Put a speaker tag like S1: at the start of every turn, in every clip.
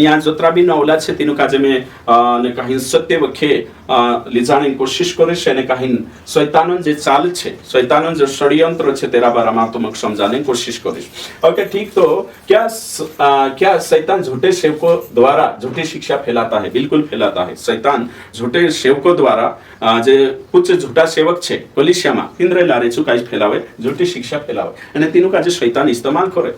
S1: यहाँ जोतरा भी नौला छे तीनों काजे में ने कहीं सत्य वखे ले जाने की कोशिश करे छे ने कहीं शैतानन जे चाल छे शैतानन जो षड्यंत्र छे तेरा बारे में तुमक समझाने की कोशिश करे। ओके ठीक, तो क्या शैतान झूठे सेवकों द्वारा झूठी शिक्षा फैलाता है? बिल्कुल फैलाता है। शैतान झूठे सेवकों द्वारा जे कुछ झूठा सेवक छे कलीसिया में तिंद्रे लारे चुकाई फैलावे झूठी शिक्षा फैलावे અને તેનું કાજે શૈતાન ઇસ્તેમાલ કરે।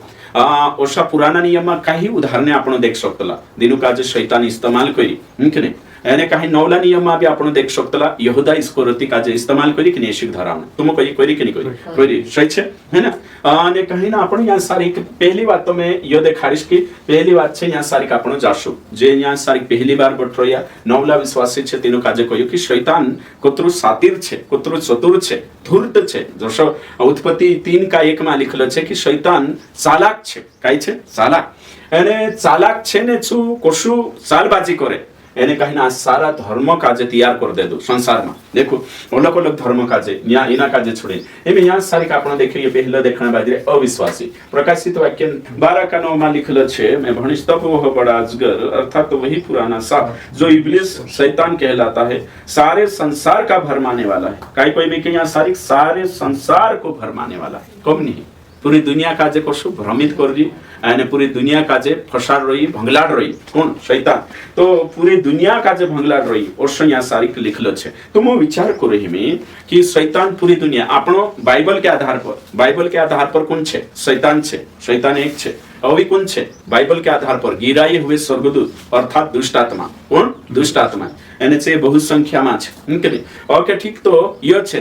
S1: ઓછા પુરાના નિયમમાં કઈ ઉદાહરણે આપણે દેખ શકતલા તેનું કાજે શૈતાન ઇસ્તેમાલ કરી કે નહીં એને કઈ નવલા નિયમમાં બી આપણે દેખ શકતલા યહૂદા ઇસ્કોરિયોતી કાજે ઇસ્તેમાલ કરી કે નહીં શીખ ધરાવને तुम कोई कोई कि नहीं कोई सही છે है ना। અને કहीं ना આપણે यहाँ सारी पहली बात तो मैं ये देखाड़ीश की पहली बात છે यहाँ सारी આપણે જાશું જે यहाँ सारी पहली बार बटरोया नवला विश्वासी છે તેનું કાજે કહ્યું કે શૈતાન કતરું સાતીર છે કતરું ચતુર છે ધૂર્ત છે। જો उत्पत्ति 3:1 માં લખેલો છે કે શૈતાન ચાલાક છે કાઈ છે ચાલાક અને ચાલાક છે ને શું કોશું ચાલબાજી કરે એને કહીને આ સારા ધર્મ કાજે તૈયાર કરી દે દો संसार में। देखो अलग अलग धर्म काजे यहाँ इना काजे छोड़े एम यहाँ सारी આપણે देखिए पहले देखने बाद अविश्वासी प्रकाशित वाक्य 12:9 में लिखल छे मैं भणिश तब वह बड़ा अजगर अर्थात वही पुराना सांप जो इब्लिस शैतान कहलाता है सारे संसार का भरमाने वाला है। काई कोई भी के यहाँ सारे संसार को भरमाने वाला है। कब नहीं पूरी दुनिया काजे को भ्रमित कर दी અને પૂરી દુનિયા કાજે ફસાડ રહી ભંગલાડ રહી કોણ શૈતાન તો પૂરી दुनिया काजे भंगलाड रही और यहाँ सारी लिखल है। तो मैं विचार कर रही में कि शैतान पूरी दुनिया आपनो बाइबल के आधार पर कौन छे शैतान छे शैतान एक छे अवी कौन छे बाइबल के आधार पर गिराए हुए स्वर्गदूत अर्थात दुष्ट आत्मा कौन दुष्ट आत्मा एने छे बहुसंख्या में छे। ओके ठीक, तो ये छे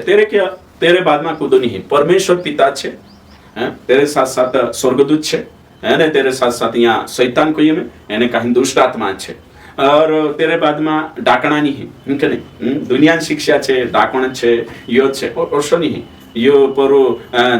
S1: तेरे बाद में कूदो नहीं परमेश्वर पिता छे तेरे साथ साथ स्वर्गदूत छे है तेरे साथ साथ यहाँ शैतान को ये में एने कहीं दुष्ट आत्मा छे और तेरे बाद में डाकणा नहीं है नहीं दुनिया शिक्षा छे डाकण छे यो छे और शो नहीं यो परो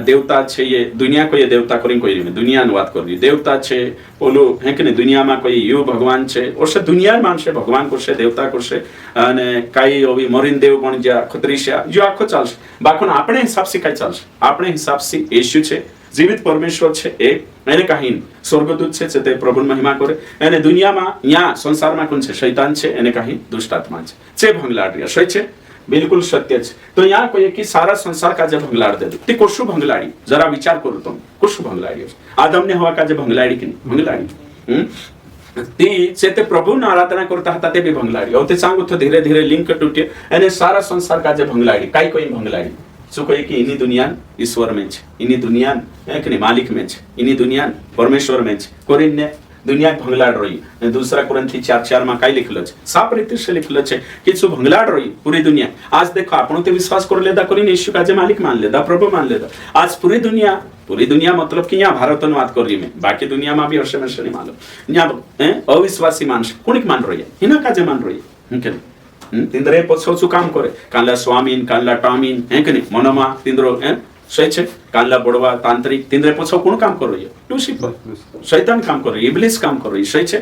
S1: देवता छे ये दुनिया को ये देवता करी कोई नहीं दुनिया अनुवाद कर दी देवता छे ओलो है कि नहीं दुनिया में कोई यो भगवान छे और से दुनिया मानसे भगवान को से देवता को से अने काई ओवी मरीन देव पण ज्या खत्रीशा जो आखो चालशे बाकोन आपणे हिसाब से काई चालशे आपणे हिसाब से येशू छे जीवित परमेश्वर छे एक એને કहीं स्वर्गदूत છે તે પ્રભુ મહિમા કરે અને દુનિયામાં यहाँ संसार में कौन છે शैतान છે એને કहीं दुष्ट आत्मा છે ભંગલાડ રહ્યા સही છે बिल्कुल सत्य है। तो यहाँ कोई कि सारा संसार का जब भंगलाड़ दे दो ते कोशु भंगलाड़ी जरा विचार करो तुम कोशु भंगलाड़ी आदम ने हवा का जब भंगलाड़ी की नहीं भंगलाड़ी ती से ते प्रभु ने आराधना करता था ते भी भंगलाड़ी और ते सांगो तो धीरे धीरे लिंक टूटे અને सारा संसार का जब भंगलाड़ी काई कोई भंगलाड़ी શું કહે કે એની દુનિયા ઈશ્વર में છે એની દુનિયા એક ને માલિક में છે એની દુનિયા परमेश्वर में છે કોરિને दुनिया भंगलाड़ रही दूसरा कुरंथी 4:4 में कई लिखल है साफ रीति से लिखल है कि सु भंगलाड़ रही पूरी दुनिया। आज देखो आपनो ते विश्वास कर लेदा करी यीशु का जे मालिक मान लेदा प्रभु मान लेदा आज पूरी दुनिया मतलब कि यहाँ भारत अनुवाद कर रही में बाकी दुनिया में भी हर्षे में नहीं मालूम यहाँ अविश्वासी मानस कुणिक मान रही है हिना का जे मान रही है तिंद्रे पछो काम करे काला स्वामीन काला टामीन है कि नहीं मनोमा तिंद्रो सही છે કાલા બડવા તાંત્રિક तिंद्रे पछो कोण काम कर रही है लूसीफर शैतान काम कर रही है इब्लिस काम कर रही है सही છે।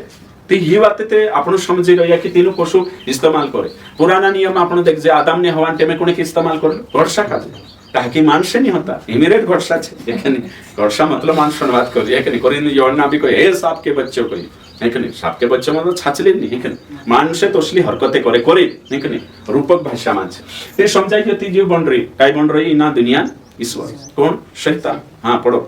S1: तो ये बात ते आपण समझी गया कि तीनों कोशु इस्तेमाल करे पुराना नियम आपण देख जे आदम ने हवा टेमे कोणे के इस्तेमाल कर वर्षा का ताकि मानसे नहीं होता इमीडिएट वर्षा छे देखने वर्षा मतलब मानस बात कर है कि नहीं कोरिन योना भी कोई हे सांप के बच्चों को है कि नहीं सांप के बच्चे मतलब छाछले नहीं है कि नहीं मानसे तो असली हरकतें करे है कि नहीं रूपक भाषा में छे ते समझाई कि तीजी बन रही काई बन रही ना दुनिया ईश्वर कौन शैतान। हाँ पढ़ो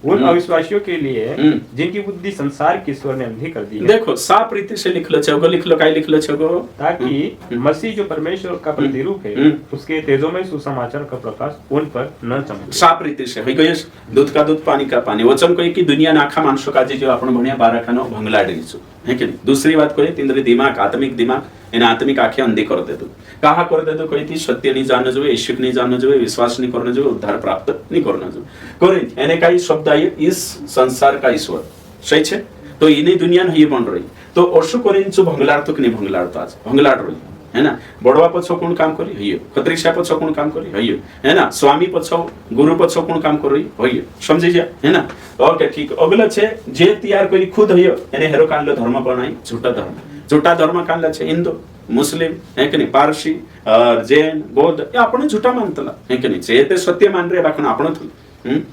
S2: उन अविश्वासियों के लिए जिनकी बुद्धि संसार की ईश्वर ने अंधी कर दी है।
S1: देखो साफ रीति से लिख लो छगो लिख लो काई लिख लो छगो
S2: ताकि मसीह जो परमेश्वर का प्रतिरूप है उसके तेजोमय सुसमाचार का प्रकाश उन पर न चमके।
S1: साफ रीति से होई गयो दूध का दूध पानी का पानी वचन कोई की दुनिया नाखा मानसो का जो आपण भणिया 12 खानो भंगलाड़ी छु है कि नहीं। दूसरी बात कोई तिंद्रे दिमाग आत्मिक दिमाग एना आत्मिक आंखें अंधी कर दे दो कहा कर दे दो कोई थी सत्य नहीं जानना जो यीशु नहीं जानना जो विश्वास नहीं करना जो उद्धार प्राप्त नहीं करना जो करे एने काई शब्द आए इस संसार का ईश्वर सही है। तो इन्हीं दुनिया नहीं बन रही तो ओशु करें जो भंगलाड़ तो कि नहीं भंगलाड़ तो आज भंगलाड़ रही है ना बड़वा पछो कौन काम करी हइयो खत्रीशा पछो कौन काम करी हइयो है ना स्वामी पछो गुरु पछो कौन काम करी हइयो समझी जा है ना। ओके ठीक अगला छे जे तैयार करी खुद हइयो एने हेरो कानलो धर्म बनाई झूठा धर्म कानला छे हिंदू मुस्लिम है कि नहीं पारसी और जैन बौद्ध ये आपण झूठा मानतला है कि नहीं जे ते सत्य मान रे बाकन आपण थु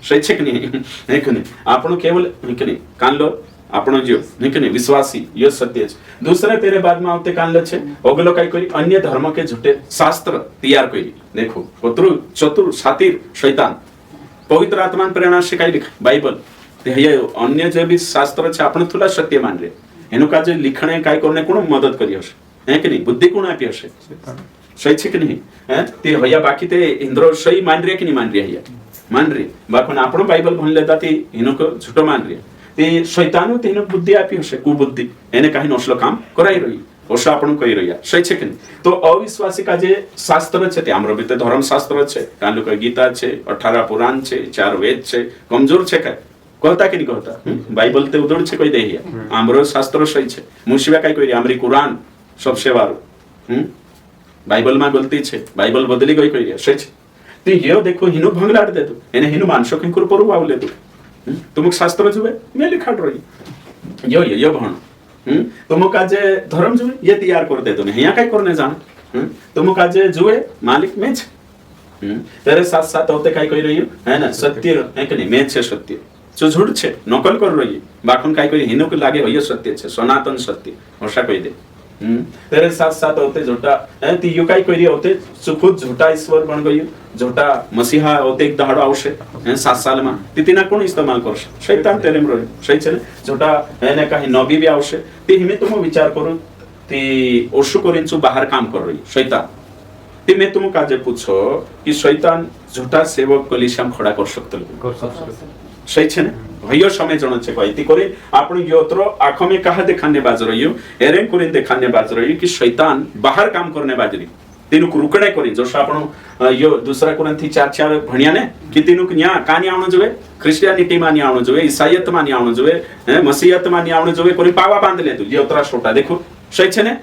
S1: शैक्षिक नहीं है कि नहीं आपण केवल है कि नहीं कानलो आपण जो नहीं कि नहीं विश्वासी यो सत्य है दूसरे तेरे बाद में आवते कान लछे ओगलो काय कोई अन्य धर्म के झूठे शास्त्र तैयार कोई देखो पुत्रु चतुर सातिर शैतान पवित्र आत्मा प्रेरणा से काय लिख बाइबल ते हे अन्य जे भी शास्त्र छे आपण तुला सत्य मान रे एनु का जे लिखणे काय करने कोण मदद करी हसे है कि नहीं बुद्धि कोण आपी हसे सही छे कि नहीं हैं ते भैया बाकी ते इंद्र सही मान रे कि नहीं मान रे भैया मान रे बापन आपण बाइबल भण लेता ते इनो को झूठो मान रे ते शैतानो तेने बुद्धि आपी हसे कुबुद्धि एने काही नसलो काम कराई रही ओसा आपण कही रही सही छे कि नहीं तो अविश्वासी का जे शास्त्र छे ते हमरो भी ते धर्म शास्त्र छे कान लोक गीता छे 18 पुराण छे 4 वेद छे कमजोर छे काय कहता कि नहीं कहता बाइबल ते उदड़ छे कोई देहिया हमरो शास्त्र सही छे मुशिबा काय करी हमरी कुरान सबसे वारो बाइबल में गलती छे बाइबल बदली गई कही सही छे ते यो देखो हिनु भंगलाट दे तो एने हिनु मानसो के कुर परु आवले तो तुमक शास्त्र जुवे मैं लिखाट रही यो भण तुमक आज धर्म जुवे ये तैयार कर दे तो नहीं यहाँ काय करने जान तुमक आज जुवे मालिक में छे तेरे साथ साथ होते काय कही रही है ना सत्य है कि नहीं मैं छे सत्य जो झूठ छे नकल कर रही बाखन काय कही हिनु के लागे हो सत्य छे सनातन सत्य हर्षा कही दे तेरे साथ साथ होते झूठा है ती यो काय करी होते खुद झूठा ईश्वर बन गई झूठा मसीहा होते एक दहाड़ो आवशे 7 साल में तिना कोण इस्तेमाल करशे शैतान तेरे में रहे सही छे झूठा एने काही नबी भी आवशे ती हिमे तुम विचार करू ती ओशु करिंचु बाहर काम कर रही शैतान ती मैं तुम काजे पूछो कि शैतान झूठा सेवक कलिसियाम खड़ा कर सकतो सही छे ने भयो समय जण छे कहती करे आपण योत्रो आंखों में कहा दिखाने बाज रही हो एरें कोरिन दिखाने बाज रही कि शैतान बाहर काम करने बाजरी तीनु को रुकड़े करी जो आपण यो दूसरा कुरंथी 4:4 भणिया ने कि तीनु न्या कानी आवणो जोवे क्रिश्चियनिटी मानी आवणो जोवे ईसाईयत मानी आवणो जोवे मसीहत मानी आवणो जोवे कोरी पावा बांध ले तू योत्रा छोटा देखो सही छे ने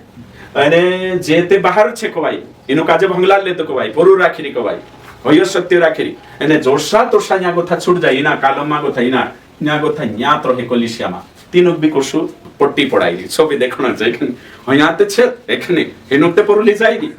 S1: अने जे ते बाहर छे कोवाई इनु काजे भंगला ले तो कोवाई पोरु राखीरी कोवाई होयो सत्य राखीरी एने जोशा तोशा न्या गोथा छुट जाई ना कालमा गोथा इना न्या गोथा न्या तो हे कलिसियामा तीनुक भी कोसु पट्टी पड़ाई सब देखना चाहिए हयाते छे एखने हेनुते परली जाईगी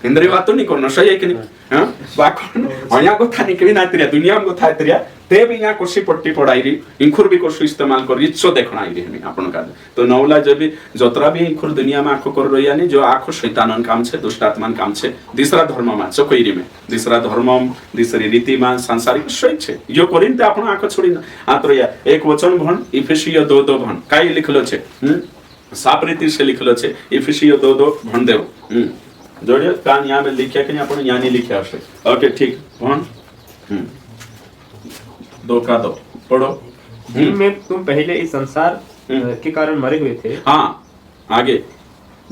S1: इंद्रिय बातो नहीं करनो सही है कि नहीं हां बाकोन हया गोथा निकली ना तेरिया दुनिया में गोथा तेरिया ते भी यहाँ कोसी पट्टी पड़ाई री इंखुर भी कोसु इस्तेमाल कर इच्छो देखना आई रे आपन का तो नौला जब भी जोतरा भी इंखुर दुनिया में आखो कर रही यानी जो आखो शैतानन काम छे दुष्ट आत्मान काम छे दूसरा धर्म में सो कोई में दूसरा धर्म दूसरी रीति में सांसारिक सही छे यो करिन ते आपन आखो छोड़ी ना आतरया एक वचन भण इफिसियो 2:2 भण काई लिखलो छे साप रीति से लिखलो छे इफिसियो 2:2 भण देव जोड़िए कान यहाँ में लिखा कि अपन यहाँ नहीं लिखा है ओके ठीक भण 2:2 पढ़ो
S2: जिनमें तुम पहले इस संसार के कारण मरे हुए थे
S1: हाँ आगे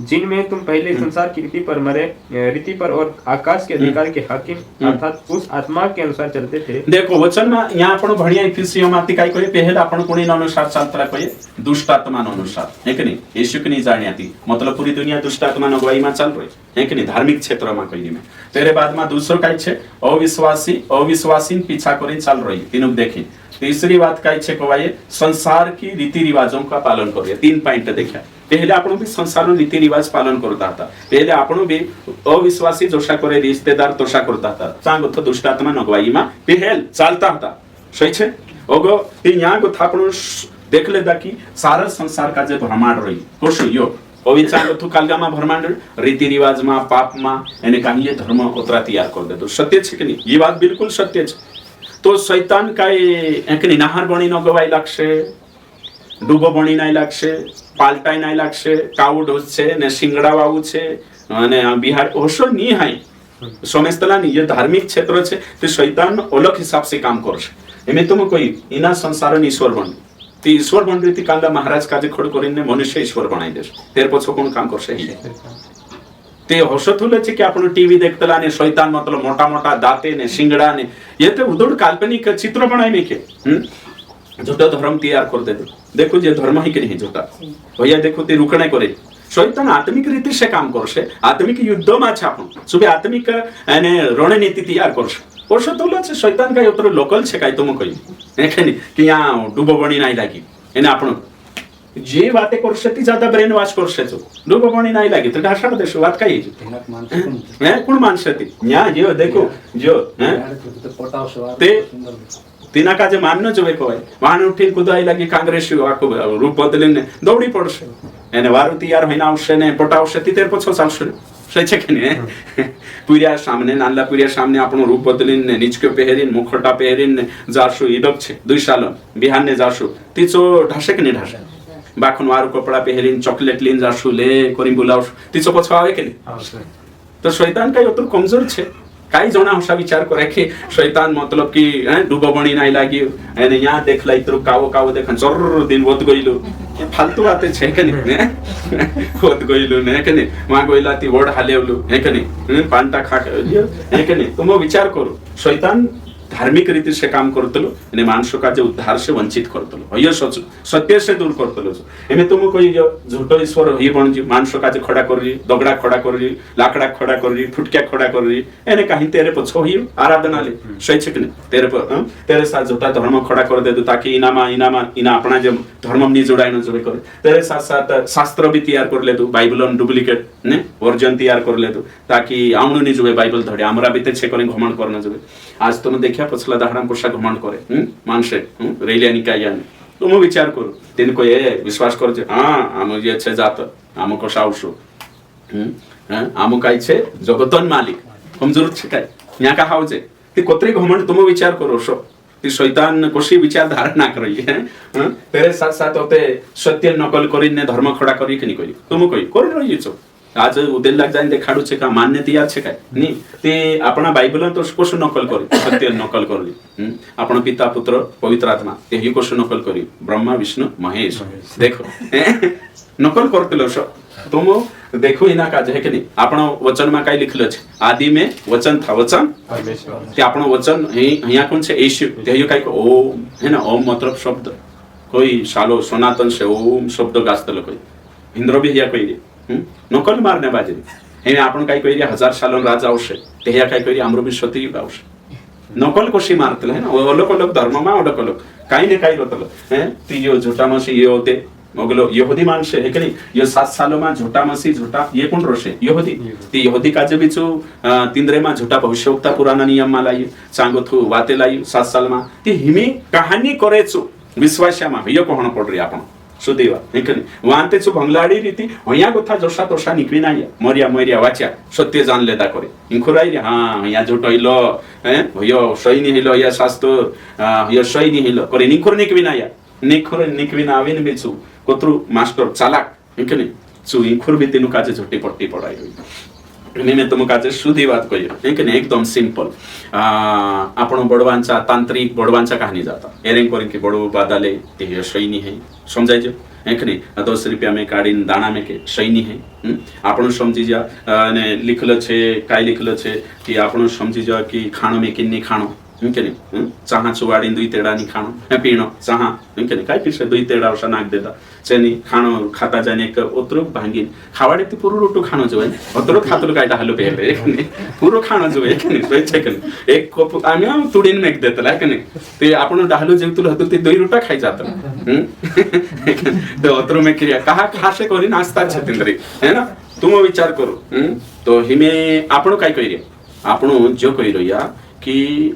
S2: जिनमें तुम पहले इस संसार की रीति पर और आकाश के अधिकार के हाकिम अर्थात उस आत्मा के अनुसार चलते थे
S1: देखो वचन में यहाँ अपन भणिया इफिसियो माती काय कोई पहले अपन कोणी अनुसार चलता कोई दुष्ट आत्मा अनुसार है कि नहीं यीशु की नहीं जाने आती मतलब पूरी दुनिया दुष्ट आत्मा अगुवाई में चल रही है कि नहीं धार्मिक क्षेत्र में कही में तेरे बाद में दूसरो काय छे अविश्वासी पीछा करी चल रही तीनों देखी तीसरी बात काय छे कोवाये संसार की रीति रिवाजों का पालन करिए 3 पॉइंट देखा पहले आपण भी संसार रीति रिवाज पालन करता था पहले आपण भी अविश्वासी जोशा करे रिश्तेदार तोशा करता था सांग तो दुष्ट आत्मा नगवाई में पहल चलता था सही छे ओगो ते यहाँ को था आपण देख लेदा कि सारा संसार का जे भ्रमाण रही कोशो यो अविचार तो कालगामा भ्रमाण रीति रिवाज में पाप में एने कानी ये धर्म उतरा तैयार कर दे तो सत्य छे कि नहीं ये बात बिल्कुल सत्य छे तो शैतान काय एकनी नहार बणी न गवाई लागशे डूबो बणी नाही लागशे पालटाई नाही लागशे काऊ ढोसछे ने सिंगड़ा वावू छे અને बिहार होशो नी हाय समस्तला नी ये धार्मिक क्षेत्र छे ते शैतान अलग हिसाब से काम करशे एमे तुम कोई इना संसार नी ईश्वर बन ती ईश्वर बन रीति कांदा महाराज काजे खड करिने मनुष्य ईश्वर बनाई देश तेर पछो कोण काम करशे ते हसतुले छे कि आपण टीवी देखतला ने शैतान मतलब मोटा मोटा दाते ने सिंगड़ा ने ये तो उदड़ काल्पनिक चित्र बनाई में के झूठा धर्म तैयार कर दे देखो ये धर्म ही नहीं झूठा भैया देखो ते रुकणे करे शैतान आत्मिक रीति से काम करशे आत्मिक युद्ध में छे आपण सुबह आत्मिक एने रणनीति तैयार करशे हसतुले छे शैतान काय उतर लोकल छे काय तुम कहि एखनी कि यहां डूबो बणी नाही लागी एने आपण जे बातें करशे ती ज्यादा ब्रेन वॉश करशे तो डूबो बणी नाही लागी तर ढासड देशो बात काय है कोण मानशे ती न्या जो देखो जो ते तीना काजे माननो जोवे कोय वाहन उठीन कुदाई लागी कांग्रेस आको रूप बदलीने दौड़ी पड़शे એને વારું તૈયાર હોઈને આવશે ને પટાવશે તીતેર પછો ચાલશે સહી છે કે નહીં પૂર્યા સામને નાનલા પૂર્યા સામને આપણું રૂપ બદલીને નીચક્યો પહેરીને મુખોટા પહેરીને જાશું ઈડક છે 2 સાલ બિહારને જાશું તીચો ઢાશે કે નહીં ઢાશે બાખુન વારું કપડા પહેરીને ચોકલેટ લઈને જાશું લે કરી બોલાવશું તીચો પછો આવે કે નહીં તો શૈતાન કઈ અતરું કમજોર છે કાઈ જણા હશા વિચાર કરે કે શૈતાન મતલબ કે ડૂબો બની નાઈ લાગ્યો અને યા દેખલા ઇતરું કાવો કાવો દેખન જરૂર દિન વધ ગઈલું એ ફાલતુ વાતે છે કે નહીં ને વધ ગઈલું ને કે નહીં માં ગઈલાથી વડ હાલેવલું હે કે નહીં પાનટા ખા હે કે નહીં તો મો વિચાર કરું શૈતાન धार्मिक रीति से काम करतलो અને માણસો કાજે ઉદ્ધાર से वंचित करतलो हय सत्य से दूर करतलो एमे तुम कोई जो झूठो ईश्वर ही बन जी माणसो काजे खड़ा कररी दगड़ा खड़ा कररी लाकड़ा खड़ा कररी फुटक्या खड़ा कररी एने कहीं तेरे पछो ही आराधना ले सही छे कि तेरे पर तेरे साथ झूठा धर्म खड़ा कर दे दो ताकि इना अपना जो धर्म नी जोड़ाई न जोड़े करे तेरे साथ साथ शास्त्र भी तैयार कर ले दो बाइबल डुप्लीकेट ने वर्जन तैयार कर ले दो ताकि आउनु नी जोवे बाइबल धड़े हमरा बीते छे करे घमंड करना जोवे आज तुम देखिया पछला दाहराम कोशा घमंड करे मानसे रेलियानी कायानी तुम विचार करो तीन को ये विश्वास करजे हां आम ये छे जात आम कोशा आवशो आम काय छे जगतन मालिक कमजोर छे काय न्या का हावजे ती कोत्री घमंड तुम विचार करो शो ती शैतान कोशी विचार धारणा करई है तेरे साथ साथ होते सत्य नकल करीने धर्म खड़ा करी कि नहीं करी तुम कोई कर रही छो आज उदेल लाग जाइन देखाडू छे का मान्य तैयार छे काय नी ते आपणा बाइबल तो कोश नकल करी सत्य नकल करी आपण पिता पुत्र पवित्र आत्मा ते ही कोश नकल करी ब्रह्मा विष्णु महेश देखो नकल करतलो शो तुम देखो इना काज है कि नहीं आपण वचन में काय लिखलो छे आदि में वचन था वचन ते आपण वचन हिया कोन छे येशू ते ही काय ओम है ना ओम मतलब शब्द कोई सालो सनातन से ओम शब्द गास्तलो कोई इंद्र भी हिया कोई नकल मारने बाजे हे आपण काय कोई 1000 सालन राजा आवशे ते हिया काय कोई आमरो भी सती आवशे नकल कोशी मारतले है ना अलग अलग धर्म में अलग अलग काही ने काही होतलो हैं ती जो झूठा मसी ये होते मगलो यहूदी मानसे है कि नहीं ये 7 सालों में झूठा मसी झूठा ये कौन रोशे यहूदी ती यहूदी काजे बिचो तिंद्रे में झूठा भविष्यवक्ता पुराना नियम में लाई सांगो थु वाते लाई 7 साल में ती हिमी कहानी करेचो विश्वास्या में ये कोहण पड़ रही आपण सुदेवा है कि नहीं वांते छु भंगलाडी रीति होया गोथा जोशा तोशा निकली ना मरिया मरिया वाचा सत्य जान लेदा करे इंखुराई रे हां या जोटइलो हैं होयो सही नि हिलो या शास्त्र यो सही नि हिलो करे निखुर निकवी ना निखुर निकवी ना आविन बिचु कोत्रु मास्टर चालाक है कि नहीं छु इंखुर भी तेनु काजे झोटी पट्टी पड़ाई हुई मैं तुम काजे सुधी बात कही है कि नहीं एकदम सिंपल आपण बड़वांचा तांत्रिक बड़वांचा कहानी जाता एरेंग करें कि बड़ो बादाले ते सैनी है समझाई जो है कि नहीं 10 रुपया में काढ़ीन दाना में के सैनी है आपण समझी जा ने लिखलो छे काय लिखलो छे कि आपण समझी जा कि खाणो में किन्नी खाणो के नहीं चाहा चुवाड़ी 2 तेड़ा नी खाणो पीणो चाहा के नहीं काय पीछे 2 तेड़ा ओसा नाक देता चेनी खाणो खाता जाने एक ओतरो भांगीन खावाडे ती पुरो रोटो खाणो जो है ओतरो खातलो कायटा हलो पेले नहीं पुरो खाणो जो है नहीं तो छे के एक कप आमी तुडीन मेक देतला के नहीं ते आपण डाहलो जेवतलो हतो ते 2 रोटा खाई जात तो ओतरो में क्रिया कहा खासे करी नाश्ता छतिंद्री है ना तुम विचार करो तो हिमे आपण काय करी आपण जो करी रहिया कि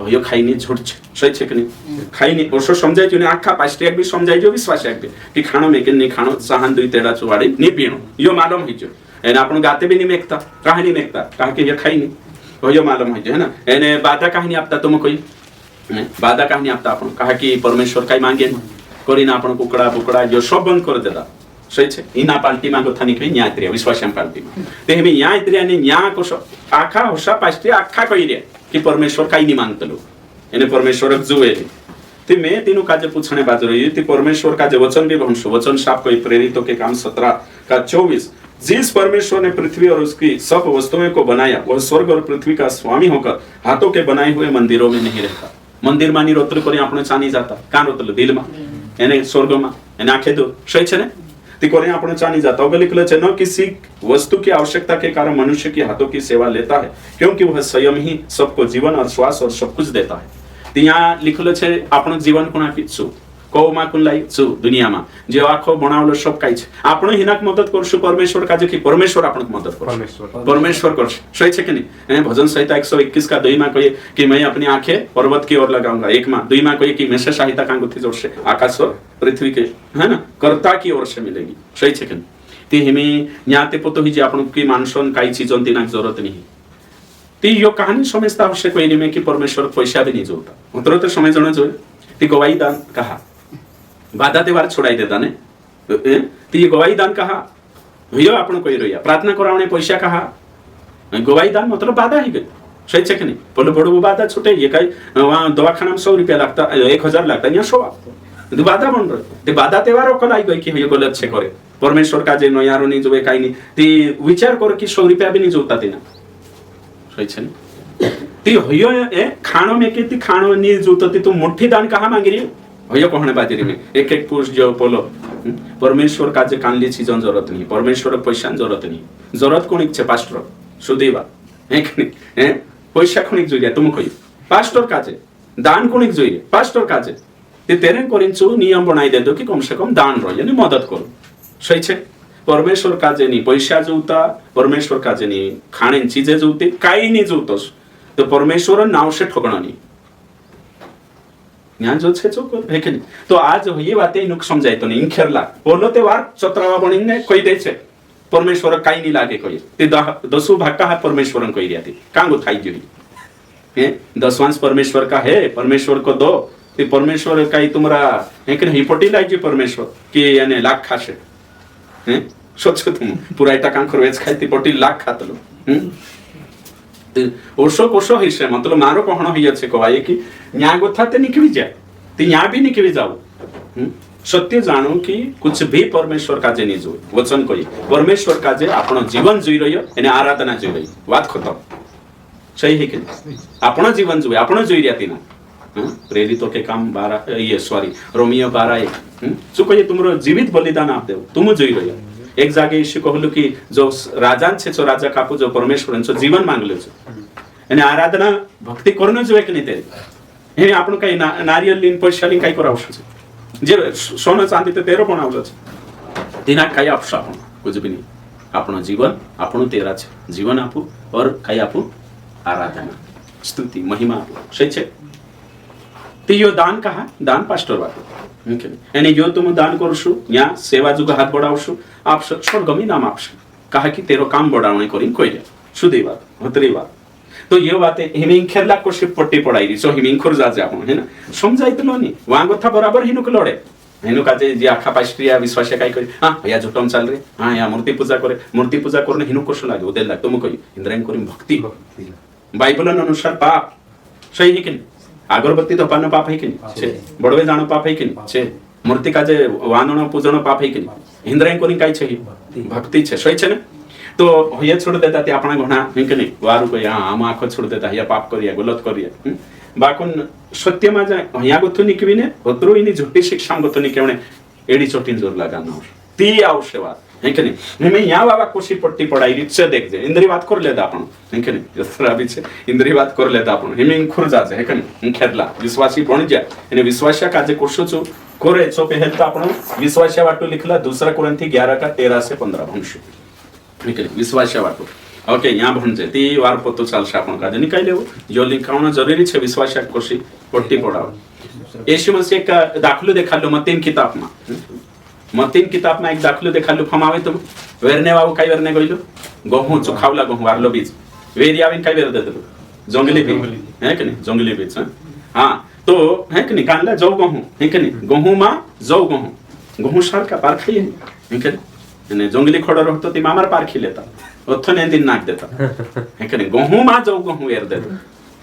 S1: यो खाइनी झूठ सही छे कि नहीं खाइनी ओसो समझाई जो ने आखा पास्टिया भी समझाई जो विश्वास है कि खाणो में के नहीं खाणो चाहन 2 तेड़ा चुवाड़ी नहीं पीणो यो मालूम है जो एने आपण गाते भी नहीं मेकता कहानी मेकता कहा कि ये खाइनी यो मालूम है जो है ना एने बाधा कहानी आपता तुम कोई बाधा कहानी आपता आपण कहा कि परमेश्वर काय मांगे करीना आपण कुकड़ा बुकड़ा जो सब बंद कर देता सही छे इना पाल्टी मांगो थानी के न्याय त्रिया विश्वासम पाल्टी में ते हमें न्याय त्रिया ने न्याय को आखा होसा पास्टिया आखा कही रे कि परमेश्वर काई नहीं मांगतलो एने परमेश्वर जुए ते मैं तीनों काजे पूछने बाज रही थी परमेश्वर का जो वचन भी भंशो वचन साफ कोई प्रेरितों के काम 17 का 24 जिस परमेश्वर ने पृथ्वी और उसकी सब वस्तुओं को बनाया वह स्वर्ग और पृथ्वी का स्वामी होकर हाथों के बनाए हुए मंदिरों में नहीं रहता मंदिर मानी रोतल करे आपने चानी जाता कान रोतल दिल में एने स्वर्ग में एने आंखे दो सही छे ने ती कोने आपने चानी जाता होगा लिखलो छे न किसी वस्तु की आवश्यकता के कारण मनुष्य के हाथों की सेवा लेता है क्योंकि वह स्वयं ही सबको जीवन और श्वास और सब कुछ देता है ती यहाँ लिखलो छे आपण जीवन कोना किछु को माकुन लाई छु दुनिया में जे आखो बनावलो सब काई छे आपण हिनाक मदद करछु परमेश्वर काजे कि परमेश्वर आपनक मदद करछु परमेश्वर करछ सही छे कि नहीं भजन संहिता 121 का 2 में कहे कि मैं अपनी आंखें पर्वत की ओर लगाऊंगा 1 में 2 में कहे कि मैं से सहायता कांगुथी जोर से आकाश और पृथ्वी के है ना कर्ता की ओर से मिलेगी सही छे कि नहीं ती हिमी न्याते पोतो ही जे आपण की मानसन काई चीजों तिना जरूरत नहीं ती यो कहानी समझता आवश्यक कोई नहीं कि परमेश्वर पैसा भी नहीं जोता उतरो तो समझ जाना जो ती गवाही दान कहा बाधा तेवार छोड़ाई देता ने ती गवाही दान कहा यो आपण कोई रोया प्रार्थना करावणे पैसा कहा गवाही दान मतलब बाधा ही गई सही छे कि नहीं बोलो बड़ो बाधा छूटे ये कई वहां दवाखाना में 100 रुपया लगता 1000 लगता यहाँ 100 बाधा बन रहे ते बाधा तेवार कल आई गई कि ये गलत छे करे परमेश्वर का जे नयारो नहीं जोवे काई नहीं ती विचार कर कि 100 रुपया भी नहीं जोता तेना सही छे ती होयो ए खाणो में के ती खाणो नहीं जोता ती तू मुट्ठी दान कहा मांगी रही होयो कहने बाजरी में एक पुरुष जो बोलो परमेश्वर का जे कानली चीजों जरूरत नहीं परमेश्वर पैसा जरूरत नहीं जरूरत कोनिक छे पास्टर सुदेवा एक नहीं पैसा कोनिक जोइया तुम कहि पास्टर काजे दान कोनिक जोइए पास्टर काजे ते तेरे करिन्छु नियम बनाई दे दो कि कम से कम दान रो यानी मदद करो सही छे परमेश्वर काजे नहीं पैसा जोता परमेश्वर काजे नहीं खाने चीजें जोते काई नहीं जोतोस तो परमेश्वर नाव से ठगना नहीं यहाँ जो छे चोक है कि नहीं तो आज ये बातें इनुक समझाई तो नहीं खेरला बोलो ते वार चतरावा बनिने कोई दे छे परमेश्वर काई नहीं लागे कोई ते 10 भाग का है परमेश्वर को ही रहती कांगो थाई जोई है 10वांश परमेश्वर का है परमेश्वर को दो ते परमेश्वर का ही तुम्हारा है कि नहीं पटी लाई जी परमेश्वर कि यानी लाख खासे हैं सोचो तुम पूरा इटा कांखर वेच खाई ती पटी लाख खातलो ओशो कोशो हिस्से मतलब मारो कहणो हिय छे कहवाय कि न्या गोथा ते निकवी जाए ते न्या भी निकवी जाओ सत्य जानो कि कुछ भी परमेश्वर काजे नहीं जो वचन कोई परमेश्वर काजे आपण जीवन जोई रहियो एने आराधना जोई रही बात खत्म सही है कि आपण जीवन जोई आपण जोई रियाती ना प्रेरितों के काम 12 ये सॉरी रोमियो 12 जो कोई तुमरो जीवित बलिदान आप देव तुम जोई रहियो एक जागे यीशु कहलु कि जो राजान छे जो राजा कापू जो परमेश्वर छो जीवन मांगलो छे एने आराधना भक्ति करनो जोए कि नहीं ते हे आपण काही नारियल लीन पैसा लीन काही करावशो छे जे सोना चांदी ते तेरो बनावलो छे तिना काही आपशो आपण कुछ भी नहीं आपण जीवन आपण तेरा छे जीवन आपू और काही आपू आराधना स्तुति महिमा आपू सही छे ते यो दान कहा दान पास्टर बात एने जो तुम दान करशु या सेवा जुग हाथ बढ़ावशु आप स्वर्गमी नाम आपशु कहा कि तेरो काम बढ़ावणे करिन कोई सुधी बात हतरी बात तो ये बात हिमिंग खेरला को शिप पट्टी पड़ाई री सो हिमिंग खुर जा आपण है ना समजाइतलो नी वां गोथा बराबर हिनुक लड़े हिनु काजे जे आखा पास्ट्रिया विश्वास काय करी हां या झुटम चल रे हां या मूर्ति पूजा करने हिनु कोश लागे ओदे लाग तुम कहि इंद्रायन करिन भक्ति बाइबल अनुसार पाप सही है कि अगरबत्ती तो पानो पाप है कि छे बड़वे जानो पाप है कि छे मूर्ति काजे वाननो पूजनो पाप है कि इंद्रायन करिन काय छे भक्ति छे सही छे ने तो ये छोड़ देता ते अपना घणा है कि नहीं वारु को हां आम आखो छोड़ देता या पाप करिया गलत करिया बाकुन सत्य मा जाय या गोथु निकविने होत्रो इनी झुट्टी शिक्षा गोथु निकवणे एडी चोटिन जोर लगाना ती आवश्यक है कि नहीं मैं या बाबा कोशी पट्टी पढ़ाई रिच देख जे इंद्री बात कर लेता आपण है कि नहीं जसरा भी छे इंद्री बात कर लेता आपण हिमिंग खुर जाजे है कि नहीं खेरला विश्वासी बन जा एने विश्वासिया काजे कोशो छु करे सो पहल तो आपण विश्वासिया वाटो लिखला दूसरा कुरंथी 11 का 13 से 15 भंशु है कि विश्वासिया वाटो ओके यहाँ भणजे ती वार पतो चालशे आपण काजे निकाले हो जो लिखावणं जरूरी छे विश्वासिया कोशी पट्टी पढ़ाव यीशु मसीह का दाखलो देखालो मत्तीन किताब में मत्तीन किताब में एक दाखलो देखालो फमावे तुम वेरने बाबू काय वेरने गइलो गहू चुखावला गहू वारलो बीज वेरियाविन काय वेर देतो जंगली बीज है कि नहीं जंगली बीज हां तो है कि नहीं कानला जौ गहू है कि नहीं गहू मा जौ गहू सार का पार खाई है कि नहीं जंगली खडो रहतो ती मामार पार खी लेता ओथने दिन नाक देता है कि नहीं गहू मा जौ गहू एर देतो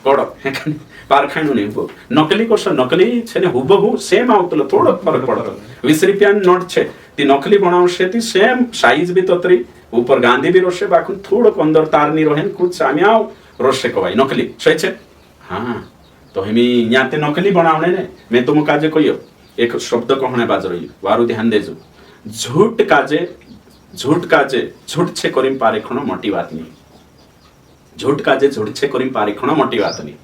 S1: कड़क है कि नहीं पार खाइनु नहीं वो नकली कोश नकली छेने हुबहु सेम आवतलो थोड़ो फरक पड़तो 20 रुपया नोट छे ती नकली बनाव छे ती सेम साइज भी तोतरी ऊपर गांधी भी रोशे बाकुन थोड़ो अंदर तार नी रहेन कुछ साम्याव रोशे को भाई नकली सही छे हां तो हमी याते नकली बनावने ने मैं तुम काजे कहियो एक शब्द कहणे बाज रही वारु ध्यान देजो झूठ काजे झूठ छे करिम पारे खणो मोटी बात नहीं झूठ काजे झूठ छे करिम पारे खणो मोटी बात नहीं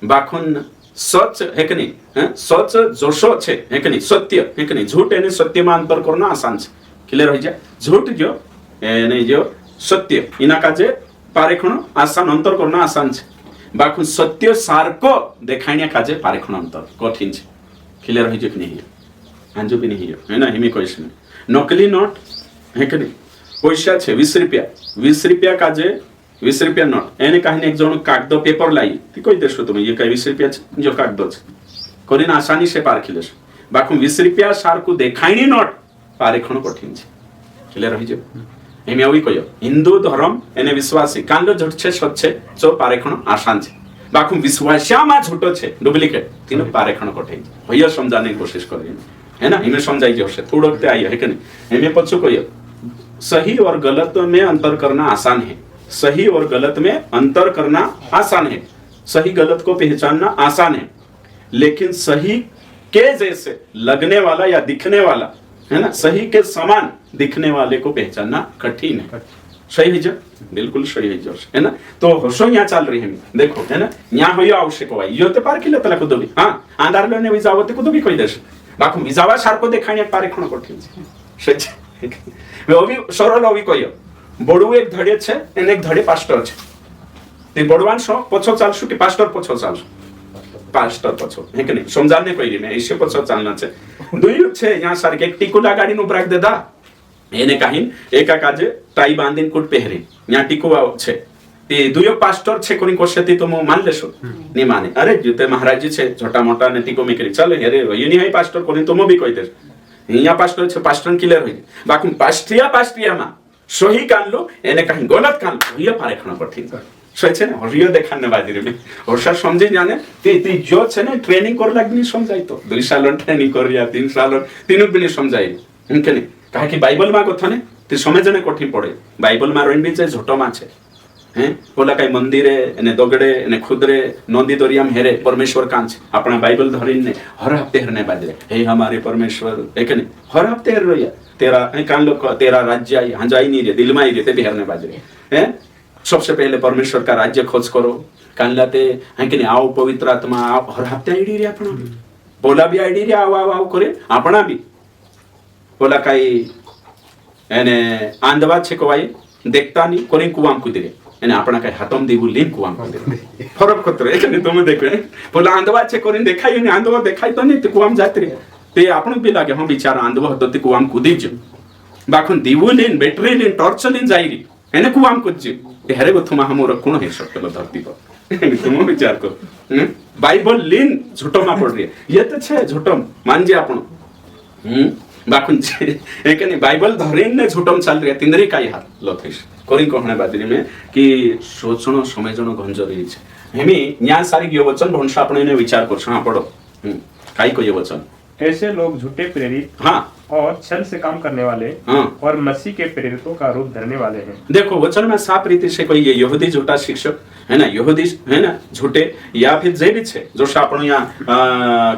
S1: बाखुन सच है कि नहीं, सच जोशो છે है कि नहीं, सत्य है कि नहीं, झूठ એને સત્યમાં અંતર કરવાનો આસાન છે, ક્લિયર હોય જાય, झूठ जो એને जो सत्य इना काजे पारेखण आसान अंतर करना आसान છે, बाकी सत्य सारको देखाण्या काजे पारेखण अंतर कठिन છે, क्लियर હોય જાય कि नहीं, आंजो भी नहीं है ना, हिमी क्वेश्चन नकली नोट है कि नहीं, पैसा છે 20 रुपया काजे 20 रुपया नोट એને કહીને એક જણો કાગદો પેપર લાવી ती कोई देशो તમે ये કઈ 20 रुपया છે जो कागदो છે કરીને आसानी से पारखी लेशो, बाकी 20 रुपया सारको देखाणी नोट पारेखण कठिन છે, क्लियर હોય જાય, એમ આવી કયો હિન્દુ ધર્મ એને વિશ્વાસી કાંડો જૂઠ છે સચ છે જો પારેખણ આસાન છે, બાકી વિશ્વાસ્યામાં झूठो છે डुप्लीकेट તેનો પારેખણ કઠિન છે, ભૈયા સમજાવવાની કોશિશ કરી है ना, इन्हें समझाई जैसे थोड़ा वक्त आई है कि नहीं, इन्हें पछो कहिए सही और गलत में अंतर करना आसान है, सही और गलत में अंतर करना आसान है, सही गलत को पहचानना आसान है, लेकिन सही के जैसे लगने वाला या दिखने वाला है ना, सही के समान दिखने वाले को पहचानना कठिन है, सही है जो बिल्कुल सही है जो है ना, तो होशो यहाँ चल रही है देखो है ना, यहाँ हो आवश्यक हुआ यो तो पार किलो तला कुदो भी हाँ आंधार लेने विजावते कुदो भी कोई देश बाकी विजावा सारको देखाणे पारेखण कठिन છે, હવે સરળ આવી કયો બડું એક ધડે છે અને એક ધડે પાસ્ટર છે, તે બડવાન શો પછો ચાલશું કે પાસ્ટર પછો ચાલશું, પાસ્ટર પછો હે કે નહીં, સમજાવને કોઈ રે એસે પછો ચાલના છે, દુઈ છે यहाँ સારકે એક ટીકુ લાગાડીનું બ્રાક દેદા એને કહીન એકા કાજે ટાઈ બાંધીને કોટ પહેરે यहाँ ટીકુ છે તે दुयो पास्टर छे कोनी कोशती तो मो मान लेशो नहीं माने, अरे जुते महाराज जी छे छोटा मोटा ने टीको में करी चलो अरे यो नहीं है पास्टर कोनी तो मो भी कोई दे यहाँ पास्टर छे पास्टर क्लियर होई, बाकी पास्ट्रिया मा सही कान लो एने कहीं गलत कान लो ये पारेखण कठिन सही छे ने, हरियो देखाने बाजी रे होशा समझी जाने ते जो छे ने ट्रेनिंग कर लागनी समझाई तो 2 साल ट्रेनिंग कर रिया 3 साल तीनों भी समझाई इनके नहीं कहा कि बाइबल मा कथा ने ते समझने कठिन पड़े, बाइबल मा रोइन भी छे झोटो मा छे हैं बोला कई मंदिरे ने दगड़े ने खुदरे नदी दरियाम हेरे परमेश्वर कान छे, अपना बाइबल धरीने हर हफ्ते हरने बाजरे हे हमारे परमेश्वर एक ने हर हफ्ते हर रोया तेरा कान लोग तेरा राज्य आई हंजाई नहीं रे दिल में आई रे ते भी हरने बाजरे हैं, सबसे पहले परमेश्वर का राज्य खोज करो कान लाते हैं कि नहीं, आओ पवित्र आत्मा आओ हर हफ्ते आईडी रे अपना बोला भी आईडी रे आओ आओ आओ करे अपना भी बोला कई एने आंदवा छे को आई देखता नहीं कोरी कुआम कुदरे એને આપણા કઈ હાથમ દેવું લીન કુવામ કરે ફરક કતરે એટલે તમે દેખો બોલા આંધવા છે કોઈને દેખાય ને આંધવા દેખાય તો નહીં તે કુવામ જાત રે તે આપણું બી લાગે હા બિચારા આંધવા હતો તે કુવામ કૂદી જ બાખું દીવું લીન બેટરી લીન ટોર્ચ લીન જાય રી એને કુવામ કૂદજ તે હરે ગોથમાં હમો રખણો હે શકલો ધરતી પર તમે વિચાર કરો બાઇબલ લીન ઝૂટોમાં પડ રહી ये तो છે ઝૂટો માનજે આપણો बाखुन एक नहीं बाइबल धरीन ने झूठम चल रही तिंदरी काई हाथ लथैस कोरी कहणे बादरी में कि सोचणो समझणो गंजरी छे, हेमी न्याय सारी गयो वचन भणसा आपण ने विचार करछो हां पढो काई कहियो वचन,
S2: ऐसे लोग झूठे प्रेरित
S1: हाँ
S2: और छल से काम करने वाले
S1: हाँ
S2: और मसीह के प्रेरितों का रूप धरने वाले हैं,
S1: देखो वचन में साफ रीति से कोई ये यहूदी झूठा शिक्षक है ना, यहूदी है ना झूठे या फिर जे भी छे जो आपण यहाँ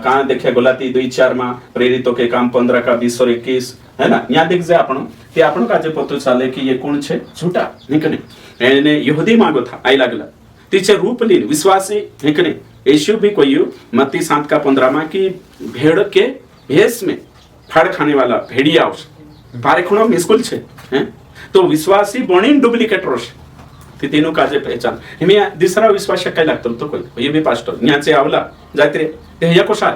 S1: कहाँ देखे गलाती 2:4 में प्रेरितों के काम 15 का 20 और 21 है ना, यहाँ देख जे आपण ते आपण का जे पतो चाले कि ये कौन छे झूठा नहीं कने एने यहूदी मागो था आई लागला तीचे रूप लीन विश्वासी नहीं कने यीशु भी कोई मत्ती 7 का 15 में कि भेड़ के भेष में फाड़ खाने वाला भेड़िया पारेखणो मुश्किल छे हैं, तो विश्वासी बणीन डुप्लीकेट रोश ते तेनु काजे पहचान हिमे दूसरा विश्वास काय लागतो तो कोई ये भी पास्टर न्याचे आवला जात्रे ते या कोसा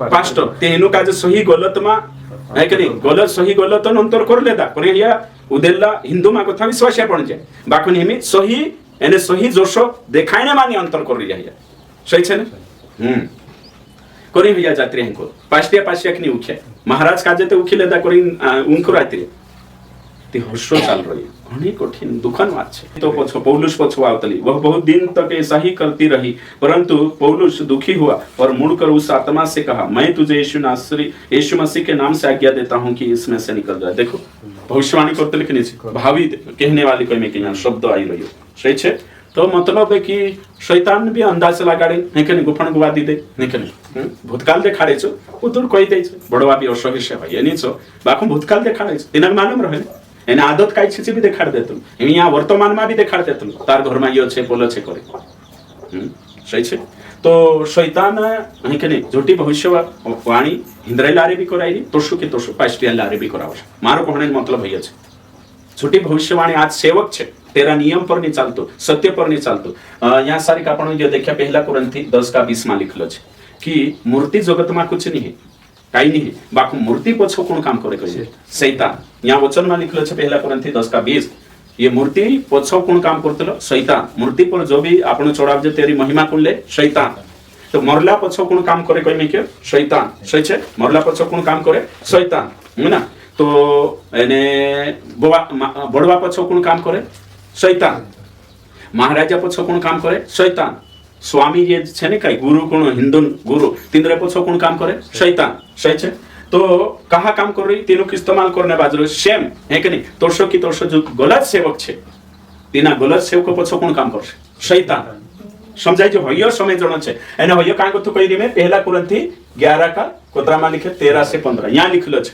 S1: पास्टर तेनु काजे सही गलत मा है कि नहीं, गलत सही गलत अंतर कर लेदा पर या उदेला हिंदू मा कथा विश्वास पण जे बाकी हिमे सही एने सही जोशो देखाणे मानी अंतर कर रिया है सही छे ने कोरी भैया जात्रे हैं को पास्टिया की उखे महाराज काजे ते उखी लेदा कोरी उनको रात्रि ते हर्षो चाल रही घणी कठिन दुखन बात छे, तो पछो पौलुस पछो आवतली वह बहुत दिन तक ऐसा ही करती रही, परंतु पौलुस दुखी हुआ और मुड़कर उस आत्मा से कहा मैं तुझे यीशु मसीह के नाम से आज्ञा देता हूं कि इसमें से निकल जाए, देखो भविष्यवाणी करते लिखनी छे भावी कहने वाली कोई में के शब्द आई रही सही छे, तो मतलब है कि शैतान भी अंदाज लगाड़े नहीं कने गुफण गुवा दी दे नहीं कने भूतकाल देखाड़े छो उदूर कोई दे छे बड़वा भी असह्य से भाई एनी छो बाकू भूतकाल देखाड़े छे तेना मालूम रहे एना आदत काई छे भी देखाड़ देतुं यहाँ वर्तमान में भी देखाड़ देतुं तार घर में यो छे बोलो छे करे सही छे, तो शैतान है कि नहीं झूठी भविष्यवाणी हिंद्रे लारे भी कराई तोशु के तोशु पास्टिया लारे भी कराव मारो कहने मतलब भैया છે झूठी भविष्यवाणी आज सेवक છે तेरा नियम पर नहीं चालतो सत्य पर नहीं चालतो यहाँ सारी आपण जो देखा पहला कुरंथी 10:20 में लिखलो છે कि मूर्ति जगत में कुछ नहीं है काई नहीं बाकी मूर्ति पछो कौन काम करे कहे शैतान यहाँ वचन में लिखलो છે पहला कुरंथी 10:20 ये मूर्ति पछो कौन काम करतलो शैतान मूर्ति पर जो भी आपण चढ़ाव जे तेरी महिमा कौन ले शैतान तो मरला पछो कौन काम करे कहे के शैतान सही छे मरला पछो कौन काम करे शैतान है ना तो एने बड़वा पछो कौन काम करे शैतान महाराजा पछो कौन काम करे शैतान स्वामी जे छे ने काई गुरु कोण हिंदू गुरु तिंद्रे पछो कौन काम करे शैतान सही छे तो कहा काम कर रही तीनों को इस्तेमाल करने बाजरो सेम है कि नहीं तोरशो की तोरशो जो गलत सेवक छे तीना गलत सेवक पछो कौन काम करशे शैतान समझाई जो हयो समय जणो छे एने हयो काई को तो कही दिमे पहला कुरंथी 11 का कोतरा में लिखे 13 से 15 यहाँ लिखलो छे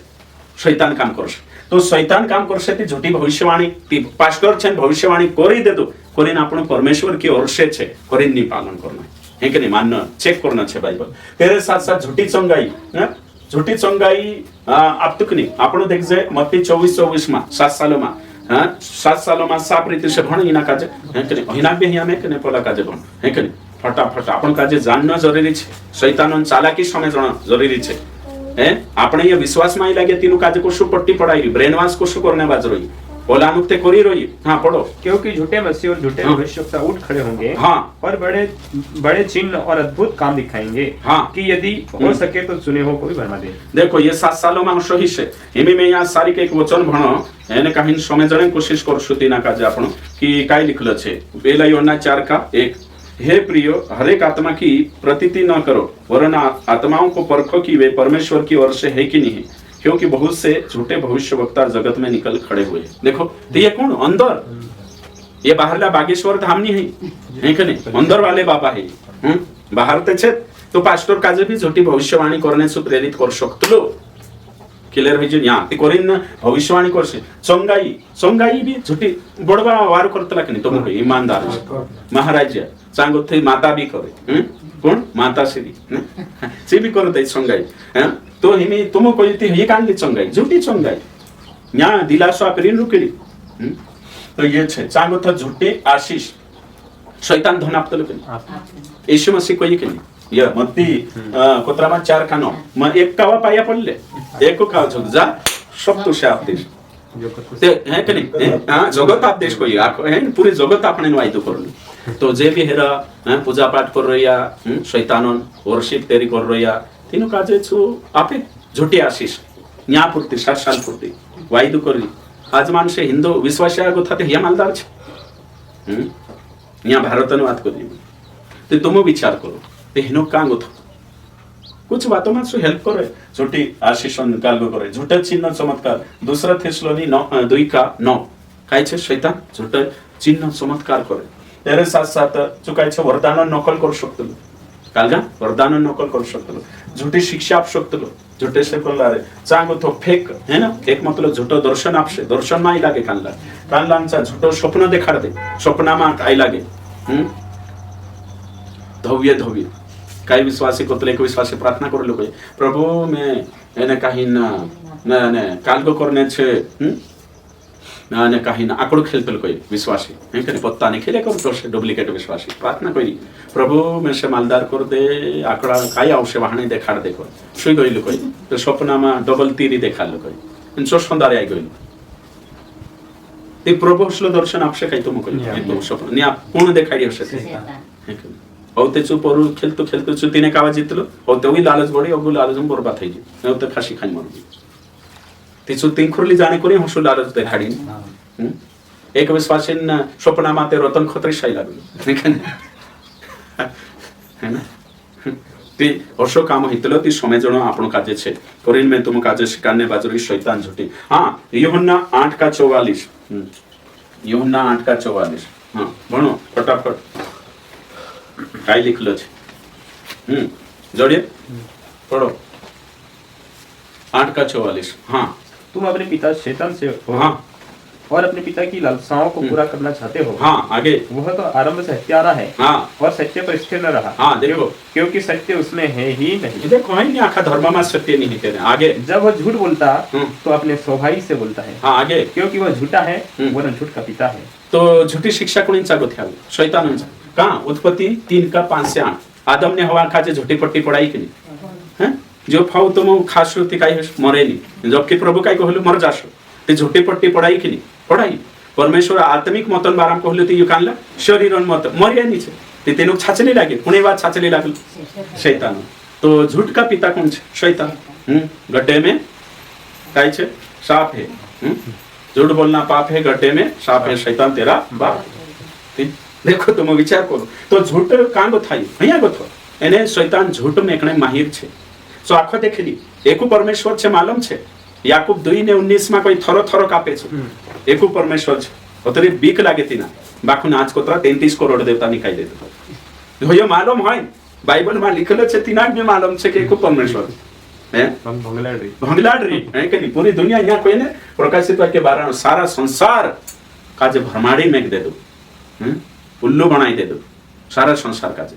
S1: शैतान काम करशे तो शैतान काम करशे ती झूठी भविष्यवाणी ती पास्टर छे भविष्यवाणी करी दे दो करीन आपण परमेश्वर की ओर से छे करीन नहीं पालन करना है कि नहीं मानना चेक करना छे बाइबल तेरे साथ साथ झूठी चंगाई झूठी चंगाई आप तक नहीं आपण देख जे मत्ती 24:24 में 7 सालों में 7 सालों में साप रीति से भण इना काजे है कि नहीं हिना भी हिया में कि नहीं पोला काजे भण है कि नहीं फटाफट आपण काजे जानना जरूरी छे शैतानन चालाकी समय जाना जरूरी छे हैं આપણે ये विश्वास में लागे तीनों काज को शु पट्टी पड़ाई ब्रेन वॉश को शु करने बाज रही ओला अनुक्ते करी रही हां पढ़ो
S2: क्योंकि झूठे मसीह और झूठे भविष्यवक्ता उठ खड़े होंगे
S1: हाँ
S2: और बड़े बड़े चिन्ह और अद्भुत काम दिखाएंगे
S1: हाँ
S2: कि यदि हो सके तो चुने हो को भी भरमा दे देखो
S1: ये 7 सालों में सही से एमी में यहाँ सारी के एक वचन भणो एने कहीं समझने कोशिश करछु तीना काज आपण कि काय लिखलो छे पहला यूहन्ना 4:1 हे प्रियो हरेक आत्मा की प्रतीति न करो वरन आत्माओं को परखो कि वे परमेश्वर की ओर से है कि नहीं क्योंकि बहुत से झूठे भविष्यवक्ता जगत में निकल खड़े हुए देखो तो ये कौन अंदर ये बाहरला बागेश्वर धाम नहीं है कि नहीं अंदर वाले बाबा है बाहर ते छे तो पास्टर काजे भी झूठी भविष्यवाणी करने से प्रेरित कर शकतो क्लियर है यहाँ ते करीन भविष्यवाणी करसे चंगाई भी झूठी बड़वा वार करतला कि नहीं तुम ईमानदार महाराज चांगो थे माता भी करे कौन माता श्री से भी करते चंगाई तो हिमी तुम कहती ये कांडी चंगाई झूठी चंगाई यहाँ दिलासा पेरिन रुकेली तो ये छे चांगो था झूठी आशीष शैतान धन आपतलो कि यीशु मसीह कोई कि नहीं ये मत्ती कोतरामा 4 का 9 म एक कावा पाया पडले एक को काव झुक जा सब तो शाब्दिश ते है कि नहीं हां जगत आप देश को ये है पूरी जगत आपने वायदो करली तो जे भी हेरा पूजा पाठ कर रहिया शैतानन वर्शिप तेरी कर रहिया तीनों काजे छु आपे झूठी आशीष न्या पूर्ति 7 साल पूर्ति वायदो करली आज मानसे हिंदू विश्वासिया को थाते हिया मालदार छे न्या भारतन बात करी तो तुम विचार करो ते हिनो कांगो था कुछ बातों में सु हेल्प करे झूठी आशीष निकाल करे झूठे चिन्ह चमत्कार दूसरा थिस्सलुनी 2:9 काय छे शैतान झूठे चिन्ह चमत्कार करे तेरे साथ साथ चुकाय छे वरदान नकल करू शकतो कालगा वरदान नकल करू शकतो झूठी शिक्षा आप शकतो झूठे से कोलारे चांगो तो फेक है ना एक मतलब झूठो दर्शन आपसे दर्शन में लागे कानलांचा झूठो स्वप्न देखाड दे स्वप्नामा काय लागे धव्य काही विश्वासी कोतले एक विश्वासी प्रार्थना करू लोक प्रभु मैं एने काही ना कालगो करने छे ने काही ना आकड़ खेलतल कोई विश्वासी है कि पत्ता नहीं खेले कर तो डुप्लीकेट विश्वासी प्रार्थना कोई प्रभु में से मालदार कर दे आकड़ा काय आवश्य वाहने देखाड़ दे कोई सुई गइल कोई तो स्वप्न में डबल तीरी देखाल कोई इन सोसंदारे आई गइल ते प्रभु स्लो दर्शन आपसे काही तुम कोई तो स्वप्न ने पूर्ण देखाडी आवश्यक है औते चु परू खेलतो चु तिने कावा जितलो औते वही लालच बढी अगु लालच में बर्बाद થઈ ગઈ औते खासी खाई मर ती चु तिंखुरली जाने कोनी हसु लालच देखाडी एक विश्वासीन स्वप्नामा ते रतन खत्री शाई लागलो है ना ती हसो काम हितलो ती समय जणो आपण काजे छे करिन में तुम काजे शिकारने बाजरी शैतान झूठी हां यूहन्ना 8:44 यूहन्ना 8:44 हां भणो फटाफट काय लिखलो छे जोड़िए पढ़ो 8:44 हाँ
S2: तुम अपने पिता शैतान से हो
S1: हाँ
S2: और अपने पिता की लालसाओं को पूरा करना चाहते हो,
S1: हाँ आगे,
S2: वह तो आरंभ से हत्यारा है
S1: हाँ
S2: और सत्य पर स्थिर न रहा।
S1: हाँ देखो,
S2: क्योंकि सत्य उसमें है ही नहीं।
S1: देखो है नहीं, आखा धर्म में सत्य नहीं कह रहे। आगे,
S2: जब वह झूठ बोलता तो अपने स्वभाव से बोलता है,
S1: हाँ आगे,
S2: क्योंकि वह झूठा है, वह झूठ का पिता है।
S1: तो झूठी शिक्षा कोणींचा गोथ्या शैतानांचा कहाँ? उत्पत्ति 3:5 से 8 आदम ने हवा खाचे झूठी पट्टी पढ़ाई की नहीं हैं? जो फाउ तुम खासो ती काही मरे नहीं, जबकि प्रभु काय कहलो मर जासो, ते झूठी पट्टी पढ़ाई की नहीं पढ़ाई। परमेश्वर आत्मिक मतन बाराम कहलो ती युकानला शरीर मत मरिया नहीं छे, ते तेनो छाचली लागे, पुणे बात छाचली लागल शैतान। तो झूठ का पिता कौन छे? शैतान। गड्ढे में काय छे? सांप है। झूठ बोलना पाप है, गड्ढे में सांप है, शैतान तेरा बाप। देखो तुम विचार करो, तो झूठ कां गो थाई अहिया गो थो एने शैतान झूठ में एकणे माहिर छे। सो आखो देखेली एकू परमेश्वर छे मालूम छे। याकूब 2:19 માં કોઈ થરો થરો કાપે છે, એકુ પરમેશ્વર છે, અતરી બીક લાગે તીના બાકુ નાચ કોતરા 33 કરોડ દેવતા ની ખાઈ દેતો જો માલુમ હોય બાઇબલ માં લખેલો છે તીના જ માલુમ છે કે એકુ પરમેશ્વર હે ભંગલાડરી હે કે પૂરી દુનિયા અહીંયા કોઈને પ્રકાશિત વાક્ય 12 સારા સંસાર કાજે ભરમાડી મેક દે દો, ઉલ્લુ બનાઈ દે દો સારા સંસાર કાજે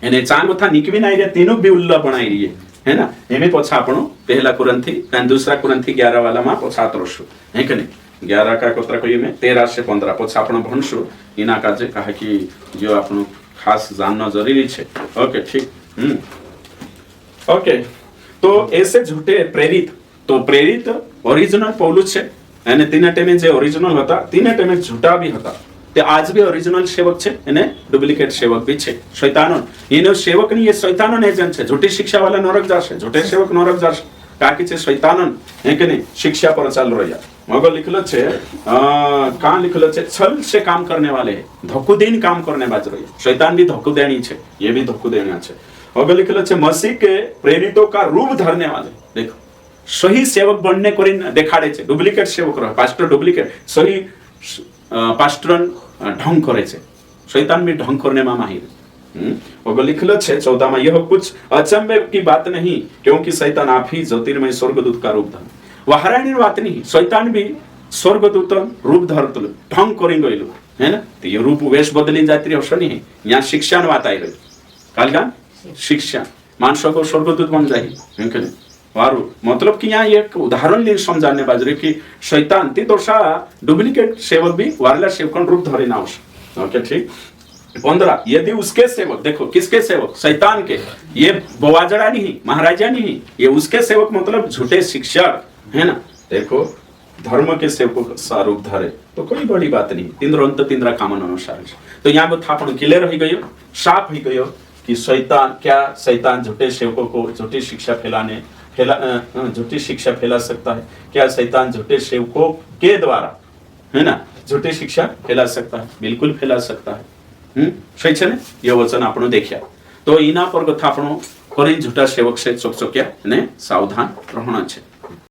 S1: એને ચાંગો થા નીકવી નાઈ રે તેનું બી ઉલ્લા બનાઈ રહીએ है ना। एमे पोछा आपणो पहला कुरंथी एंड दूसरा कुरंथी 11 वाला में पोछा तरसु है कि नहीं। 11 का कोतरा कोई में 13 से 15 पोछा आपणो भणसु इना काजे कहे कि जो आपणो खास जानना जरूरी छे। ओके ठीक। ओके, तो ऐसे झूठे प्रेरित, तो प्रेरित ओरिजिनल पौलुस छे અને तीन ટાઈમે જે ઓરિજિનલ હતા तीन ટાઈમે झूठा भी હતા। તે આજ બી ઓરિજિનલ સેવક છે અને ડુપ્લિકેટ સેવક બી છે। શૈતાનો એનો સેવક ની એ શૈતાનો એજન્ટ છે। झूठी शिक्षा वाला नरक जाશે, झूठे सेवक नरक जाશે। કાકી છે શૈતાનો હે કે નહીં शिक्षा पर चाल રહ્યા। मगर लिखलो छे कहां लिखलो छे छल से काम करने वाले धोखो देन काम करने बाज रही। शैतान भी धोखो देनी छे, ये भी धोखो देना छे। मगर लिखलो छे मसीह के प्रेरितों का रूप धरने वाले। देखो सही सेवक बनने को देखाड़े छे, डुप्लिकेट सेवक रहे पास्टर डुप्लिकेट, सही पास्टर ढंग करे छे, शैतान भी ढंग करने में माहिर। और लिखलो छे 14 में यह कुछ अचंभे की बात नहीं, क्योंकि शैतान आप ही ज्योतिर्मय स्वर्गदूत का रूप धर। वहारानी बात नहीं, शैतान भी स्वर्गदूत रूप धरतलो ढंग करी गइलो है ना। तो ये रूप वेश बदली जाती रही अवसर नहीं, यहाँ शिक्षा बात आई रही काल का शिक्षा मानसों को स्वर्गदूत बन जाए वारू। मतलब कि यहाँ एक उदाहरण लिए समझाने बाज रही कि शैतान ती दोषा डुप्लीकेट सेवक भी वारला सेवकन रूप धरे ना। ओके ठीक। 15 यदि उसके सेवक, देखो किसके सेवक? शैतान के। ये बवाजड़ा नहीं, महाराजा नहीं, ये उसके सेवक मतलब झूठे शिक्षक है ना। देखो धर्म के सेवकों का स्वरूप धरे तो कोई बड़ी बात नहीं, तिंद्रा कामन अनुसार। तो यहाँ को था क्लियर हो गयो, साफ हो गयो कि शैतान क्या, शैतान झूठे सेवकों को झूठी शिक्षा झूठी शिक्षा फैला सकता है क्या? शैतान झूठे सेवकों के द्वारा है ना झूठी शिक्षा फैला सकता है, बिल्कुल फैला सकता है। सही है ने ये वचन आपने देखा। तो इना पर कथा आपनो कोई झूठा सेवक से चोकचोक्या ने सावधान रहना है।